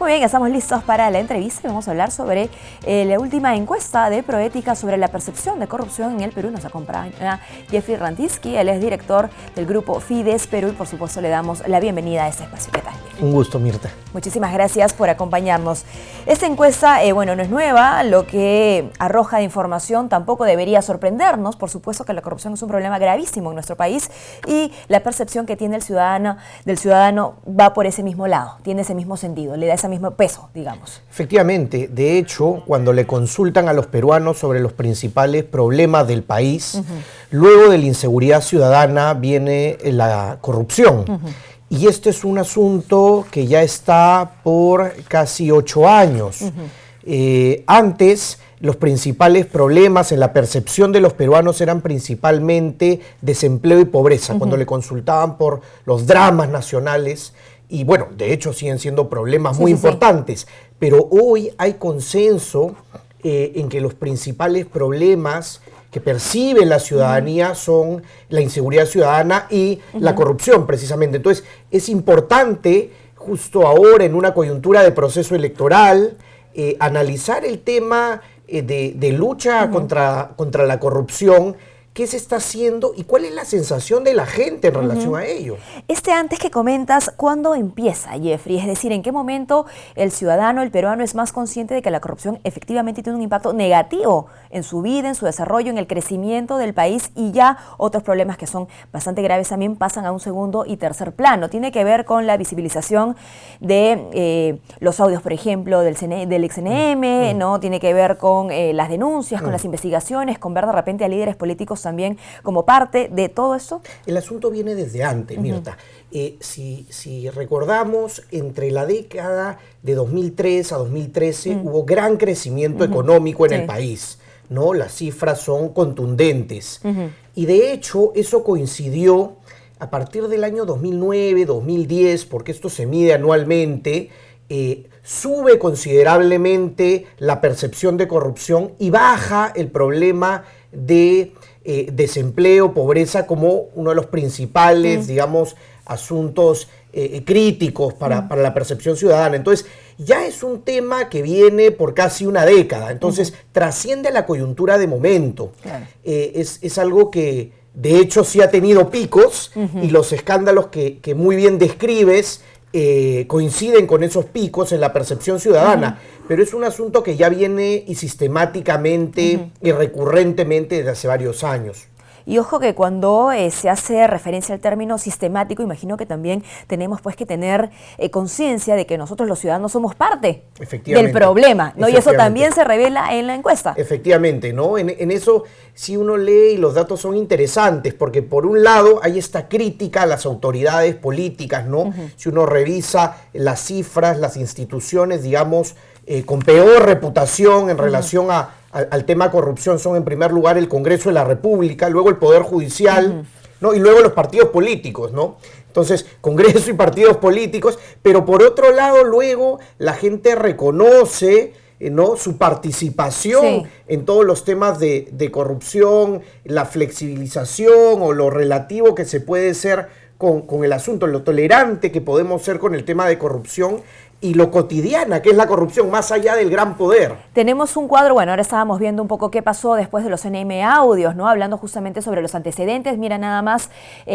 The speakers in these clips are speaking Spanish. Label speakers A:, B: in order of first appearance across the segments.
A: Muy bien, estamos listos para la entrevista y vamos a hablar sobre la última encuesta de Proética sobre la percepción de corrupción en el Perú. Nos acompaña Jeffrey Rantinsky, él es director del grupo Fides Perú y por supuesto le damos la bienvenida a este espacio. ¿Qué tal?
B: Un gusto, Mirta.
A: Muchísimas gracias por acompañarnos. Esta encuesta, bueno, no es nueva, lo que arroja de información tampoco debería sorprendernos. Por supuesto que la corrupción es un problema gravísimo en nuestro país y la percepción que tiene el ciudadano va por ese mismo lado, tiene ese mismo sentido, le da ese mismo peso, digamos.
B: Efectivamente, de hecho, cuando le consultan a los peruanos sobre los principales problemas del país, luego de la inseguridad ciudadana viene la corrupción. Y este es un asunto que ya está por casi 8 años. Antes, los principales problemas en la percepción de los peruanos eran principalmente desempleo y pobreza, cuando le consultaban por los dramas nacionales. Y bueno, de hecho siguen siendo problemas muy importantes, pero hoy hay consenso en que los principales problemas que percibe la ciudadanía son la inseguridad ciudadana y la corrupción, precisamente. Entonces, es importante, justo ahora en una coyuntura de proceso electoral, analizar el tema de lucha contra la corrupción. ¿Qué se está haciendo y cuál es la sensación de la gente en relación a ello?
A: Antes que comentas, ¿cuándo empieza, Jeffrey? Es decir, ¿en qué momento el ciudadano, el peruano, es más consciente de que la corrupción efectivamente tiene un impacto negativo en su vida, en su desarrollo, en el crecimiento del país y ya otros problemas que son bastante graves también pasan a un segundo y tercer plano? Tiene que ver con la visibilización de los audios, por ejemplo, del ex-CNM, ¿no? Tiene que ver con las denuncias, con las investigaciones, con ver de repente a líderes políticos también como parte de todo esto.
B: El asunto viene desde antes, Mirta. Si recordamos, entre la década de 2003 a 2013 hubo gran crecimiento económico en el país, ¿no? Las cifras son contundentes. Y de hecho, eso coincidió a partir del año 2009, 2010, porque esto se mide anualmente, sube considerablemente la percepción de corrupción y baja el problema de desempleo, pobreza como uno de los principales, digamos, asuntos críticos para la percepción ciudadana. Entonces, ya es un tema que viene por casi una década, entonces trasciende la coyuntura de momento. Claro. Es algo que, de hecho, sí ha tenido picos y los escándalos que muy bien describes coinciden con esos picos en la percepción ciudadana, pero es un asunto que ya viene y sistemáticamente y recurrentemente desde hace varios años.
A: Y ojo que cuando se hace referencia al término sistemático, imagino que también tenemos pues que tener conciencia de que nosotros los ciudadanos somos parte del problema, ¿no? Y eso también se revela en la encuesta.
B: Efectivamente, ¿no? En eso, si uno lee, y los datos son interesantes, porque por un lado hay esta crítica a las autoridades políticas, ¿no? Si uno revisa las cifras, las instituciones, digamos, con peor reputación en relación al tema corrupción son en primer lugar el Congreso de la República, luego el Poder Judicial, ¿no? Y luego los partidos políticos, ¿no? Entonces, Congreso y partidos políticos, pero por otro lado luego la gente reconoce, ¿no?, su participación en todos los temas de corrupción, la flexibilización o lo relativo que se puede hacer con el asunto, lo tolerante que podemos ser con el tema de corrupción y lo cotidiana que es la corrupción, más allá del gran poder.
A: Tenemos un cuadro, bueno, ahora estábamos viendo un poco qué pasó después de los CNM audios, ¿no? Hablando justamente sobre los antecedentes. Mira, nada más,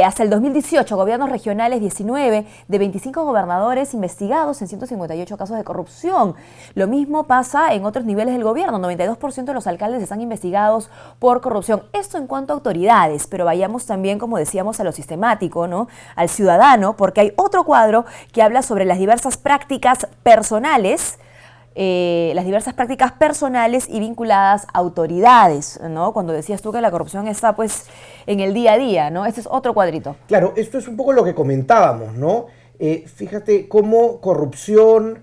A: hasta el 2018, gobiernos regionales 19, de 25 gobernadores investigados en 158 casos de corrupción. Lo mismo pasa en otros niveles del gobierno, 92% de los alcaldes están investigados por corrupción. Esto en cuanto a autoridades, pero vayamos también, como decíamos, a lo sistemático, ¿no? Al ciudadano, porque hay otro cuadro que habla sobre las diversas prácticas personales, y vinculadas a autoridades, ¿no? Cuando decías tú que la corrupción está pues en el día a día, ¿no? Este es otro cuadrito.
B: Claro, esto es un poco lo que comentábamos, ¿no? Fíjate cómo corrupción,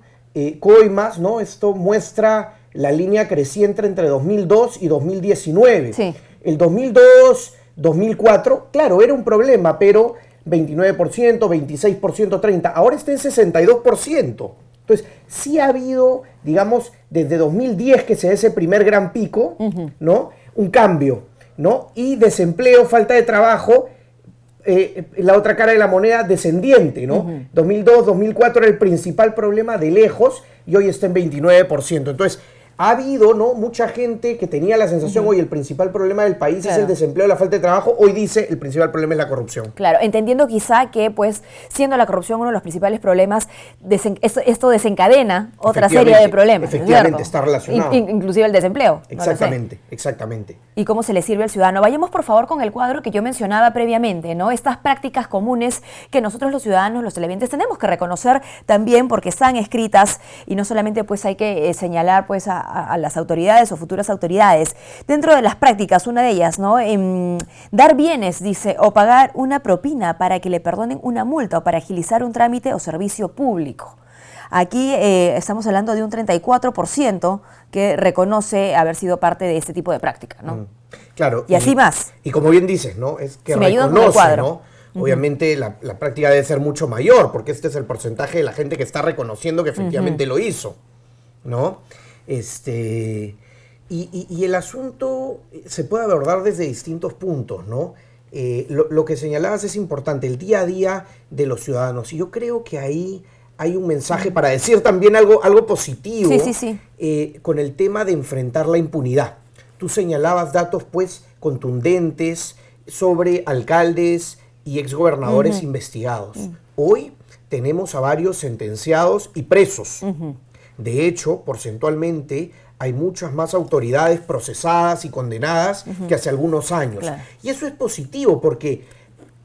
B: coimas, ¿no? Esto muestra la línea creciente entre 2002 y 2019. Sí. El 2002, 2004, claro, era un problema, pero 29%, 26%, 30%. Ahora está en 62%. Entonces, sí ha habido, digamos, desde 2010, que se da ese primer gran pico, ¿no? Un cambio, ¿no? Y desempleo, falta de trabajo, la otra cara de la moneda descendiente, ¿no? 2002, 2004 era el principal problema de lejos y hoy está en 29%. Entonces, ha habido, ¿no?, mucha gente que tenía la sensación, hoy el principal problema del país es el desempleo, la falta de trabajo, hoy dice el principal problema es la corrupción.
A: Claro, entendiendo quizá que, pues, siendo la corrupción uno de los principales problemas, esto desencadena otra serie de problemas.
B: Efectivamente, está relacionado.
A: Inclusive el desempleo.
B: Exactamente, exactamente.
A: ¿Y cómo se le sirve al ciudadano? Vayamos, por favor, con el cuadro que yo mencionaba previamente, ¿no? Estas prácticas comunes que nosotros los ciudadanos, los televidentes, tenemos que reconocer también porque están escritas y no solamente, pues, hay que señalar, pues, a las autoridades o futuras autoridades. Dentro de las prácticas, una de ellas, ¿no? Dar bienes, dice, o pagar una propina para que le perdonen una multa o para agilizar un trámite o servicio público. Aquí estamos hablando de un 34% que reconoce haber sido parte de este tipo de práctica, ¿no?
B: Claro.
A: Y así más.
B: Y como bien dices, ¿no? Es que
A: si reconoce,
B: ¿no? Obviamente la práctica debe ser mucho mayor, porque este es el porcentaje de la gente que está reconociendo que efectivamente lo hizo, ¿no? Y el asunto se puede abordar desde distintos puntos, ¿no? Lo que señalabas es importante, el día a día de los ciudadanos. Y yo creo que ahí hay un mensaje para decir también algo positivo con el tema de enfrentar la impunidad. Tú señalabas datos, pues, contundentes sobre alcaldes y exgobernadores investigados. Hoy tenemos a varios sentenciados y presos. De hecho, porcentualmente, hay muchas más autoridades procesadas y condenadas que hace algunos años. Claro. Y eso es positivo porque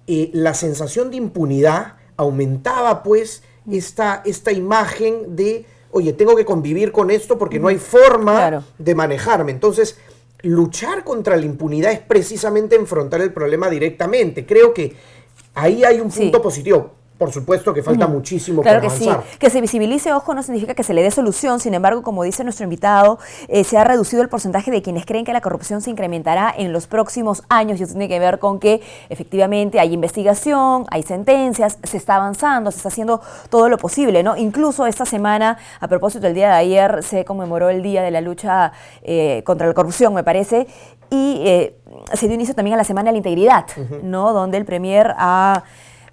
B: la sensación de impunidad aumentaba, pues, esta imagen de, oye, tengo que convivir con esto porque no hay forma de manejarme. Entonces, luchar contra la impunidad es precisamente enfrentar el problema directamente. Creo que ahí hay un punto positivo. Por supuesto que falta muchísimo por avanzar. Claro que sí.
A: Que se visibilice, ojo, no significa que se le dé solución. Sin embargo, como dice nuestro invitado, se ha reducido el porcentaje de quienes creen que la corrupción se incrementará en los próximos años. Y eso tiene que ver con que efectivamente hay investigación, hay sentencias, se está avanzando, se está haciendo todo lo posible, ¿no? Incluso esta semana, a propósito del día de ayer, se conmemoró el Día de la Lucha contra la Corrupción, me parece, y se dio inicio también a la Semana de la Integridad, ¿no? Donde el Premier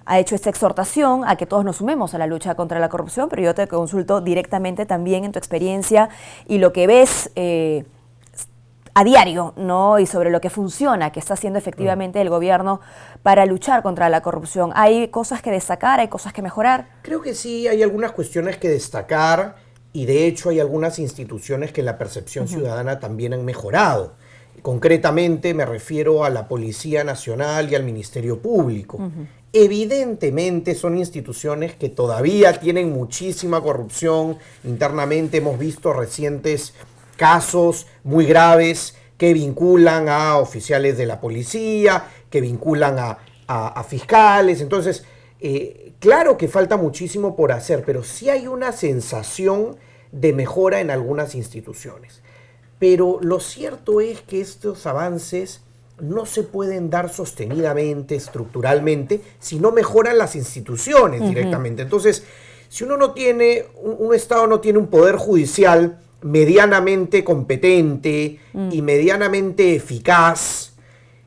A: ha hecho esta exhortación a que todos nos sumemos a la lucha contra la corrupción, pero yo te consulto directamente también en tu experiencia y lo que ves a diario, ¿no? Y sobre lo que funciona, que está haciendo efectivamente el gobierno para luchar contra la corrupción. ¿Hay cosas que destacar? ¿Hay cosas que mejorar?
B: Creo que sí, hay algunas cuestiones que destacar y de hecho hay algunas instituciones que en la percepción ciudadana también han mejorado. Concretamente me refiero a la Policía Nacional y al Ministerio Público. Evidentemente son instituciones que todavía tienen muchísima corrupción internamente. Hemos visto recientes casos muy graves que vinculan a oficiales de la policía, que vinculan a fiscales. Entonces, claro que falta muchísimo por hacer, pero sí hay una sensación de mejora en algunas instituciones. Pero lo cierto es que estos avances no se pueden dar sostenidamente, estructuralmente, si no mejoran las instituciones directamente. Entonces, si uno no tiene, un Estado no tiene un poder judicial medianamente competente y medianamente eficaz,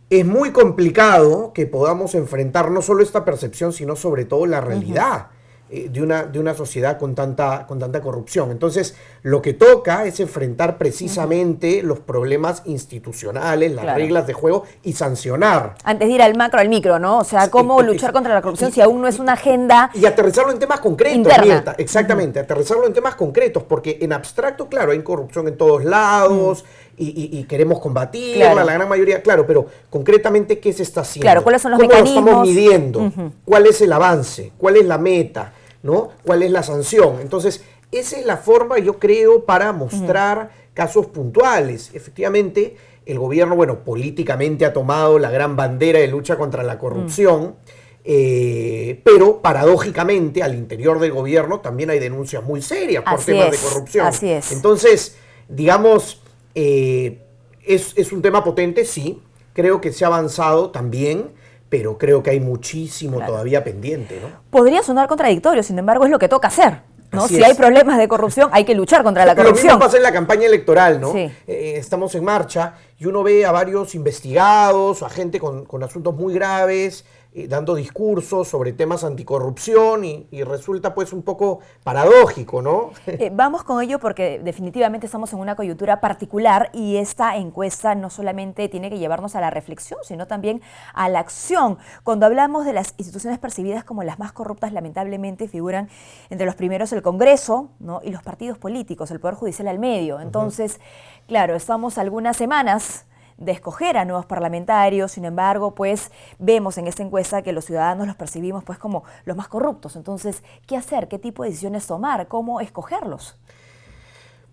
B: es muy complicado que podamos enfrentar no solo esta percepción, sino sobre todo la realidad de una sociedad con tanta corrupción. Entonces, lo que toca es enfrentar precisamente los problemas institucionales, las reglas de juego y sancionar.
A: Antes de ir al macro, al micro, ¿no? O sea, cómo luchar contra la corrupción si aún no es una agenda
B: y aterrizarlo en temas concretos,
A: interna.
B: Mirta, exactamente, aterrizarlo en temas concretos, porque en abstracto, claro, hay corrupción en todos lados y queremos combatirla, la gran mayoría, claro, pero concretamente, ¿qué se está haciendo?
A: Claro, ¿cuáles son los mecanismos?
B: ¿Cómo lo estamos midiendo? ¿Cuál es el avance? ¿Cuál es la meta? ¿No? ¿Cuál es la sanción? Entonces, esa es la forma, yo creo, para mostrar casos puntuales. Efectivamente, el gobierno, bueno, políticamente ha tomado la gran bandera de lucha contra la corrupción, pero paradójicamente al interior del gobierno también hay denuncias muy serias por temas de corrupción.
A: Así es.
B: Entonces, digamos, es un tema potente, sí, creo que se ha avanzado también, pero creo que hay muchísimo todavía pendiente, ¿no?
A: Podría sonar contradictorio, sin embargo, es lo que toca hacer, ¿no? Si hay problemas de corrupción, hay que luchar contra la corrupción.
B: Lo mismo pasa en la campaña electoral, ¿no?
A: Sí.
B: Estamos en marcha y uno ve a varios investigados, a gente con asuntos muy graves, dando discursos sobre temas anticorrupción y resulta pues un poco paradójico, ¿no?
A: Vamos con ello porque definitivamente estamos en una coyuntura particular y esta encuesta no solamente tiene que llevarnos a la reflexión, sino también a la acción. Cuando hablamos de las instituciones percibidas como las más corruptas, lamentablemente figuran entre los primeros el Congreso, ¿no? Y los partidos políticos, el Poder Judicial al medio. Entonces, claro, estamos algunas semanas de escoger a nuevos parlamentarios, sin embargo, pues vemos en esta encuesta que los ciudadanos los percibimos pues como los más corruptos. Entonces, ¿qué hacer? ¿Qué tipo de decisiones tomar? ¿Cómo escogerlos?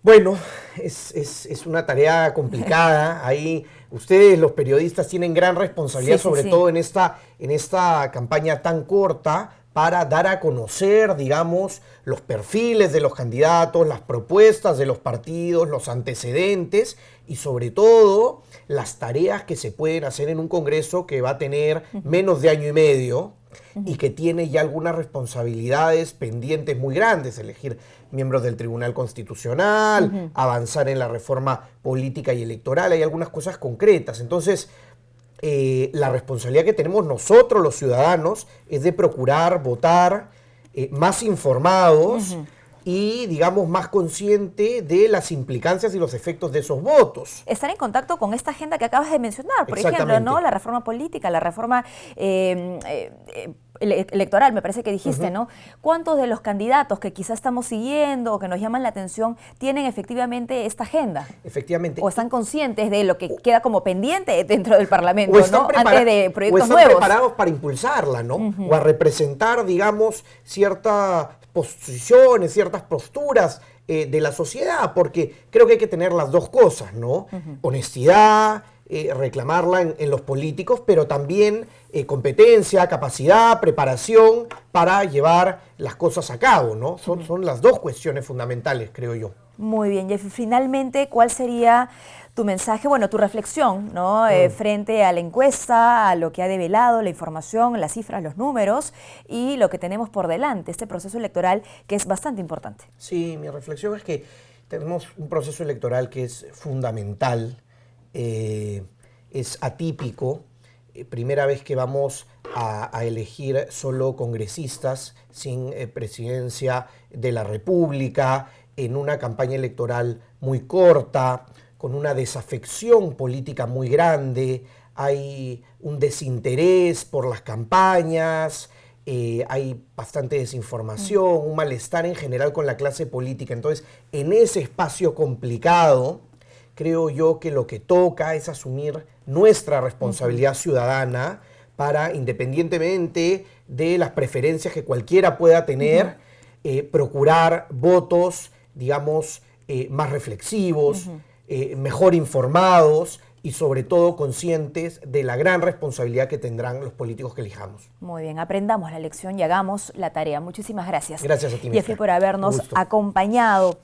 B: Bueno, es una tarea complicada. Ahí ustedes, los periodistas, tienen gran responsabilidad, sobre todo en esta campaña tan corta, para dar a conocer, digamos, los perfiles de los candidatos, las propuestas de los partidos, los antecedentes y sobre todo las tareas que se pueden hacer en un Congreso que va a tener menos de año y medio y que tiene ya algunas responsabilidades pendientes muy grandes, elegir miembros del Tribunal Constitucional, avanzar en la reforma política y electoral, hay algunas cosas concretas. Entonces, la responsabilidad que tenemos nosotros los ciudadanos es de procurar votar más informados y, digamos, más consciente de las implicancias y los efectos de esos votos.
A: Estar en contacto con esta agenda que acabas de mencionar, por ejemplo, ¿no? La reforma política, la reforma electoral, me parece que dijiste, ¿no? ¿Cuántos de los candidatos que quizás estamos siguiendo o que nos llaman la atención tienen efectivamente esta agenda?
B: Efectivamente.
A: ¿O están conscientes de lo que queda como pendiente dentro del Parlamento, ¿no? Antes de proyectos nuevos.
B: O están preparados para impulsarla, ¿no? O a representar, digamos, ciertas posiciones, ciertas posturas de la sociedad, porque creo que hay que tener las dos cosas, ¿no? Honestidad, reclamarla en los políticos, pero también competencia, capacidad, preparación para llevar las cosas a cabo, ¿no? Son las dos cuestiones fundamentales, creo yo.
A: Muy bien, Jeffrey. Finalmente, ¿cuál sería tu mensaje, bueno, tu reflexión, ¿no? Frente a la encuesta, a lo que ha develado la información, las cifras, los números y lo que tenemos por delante, este proceso electoral que es bastante importante?
B: Sí, mi reflexión es que tenemos un proceso electoral que es fundamental, es atípico, primera vez que vamos a elegir solo congresistas sin presidencia de la República, en una campaña electoral muy corta, con una desafección política muy grande, hay un desinterés por las campañas, hay bastante desinformación, un malestar en general con la clase política. Entonces, en ese espacio complicado, creo yo que lo que toca es asumir nuestra responsabilidad ciudadana para, independientemente de las preferencias que cualquiera pueda tener, procurar votos, digamos, más reflexivos, mejor informados y sobre todo conscientes de la gran responsabilidad que tendrán los políticos que elijamos.
A: Muy bien, aprendamos la lección y hagamos la tarea. Muchísimas gracias.
B: Gracias a ti,
A: Jeffrey, por habernos acompañado.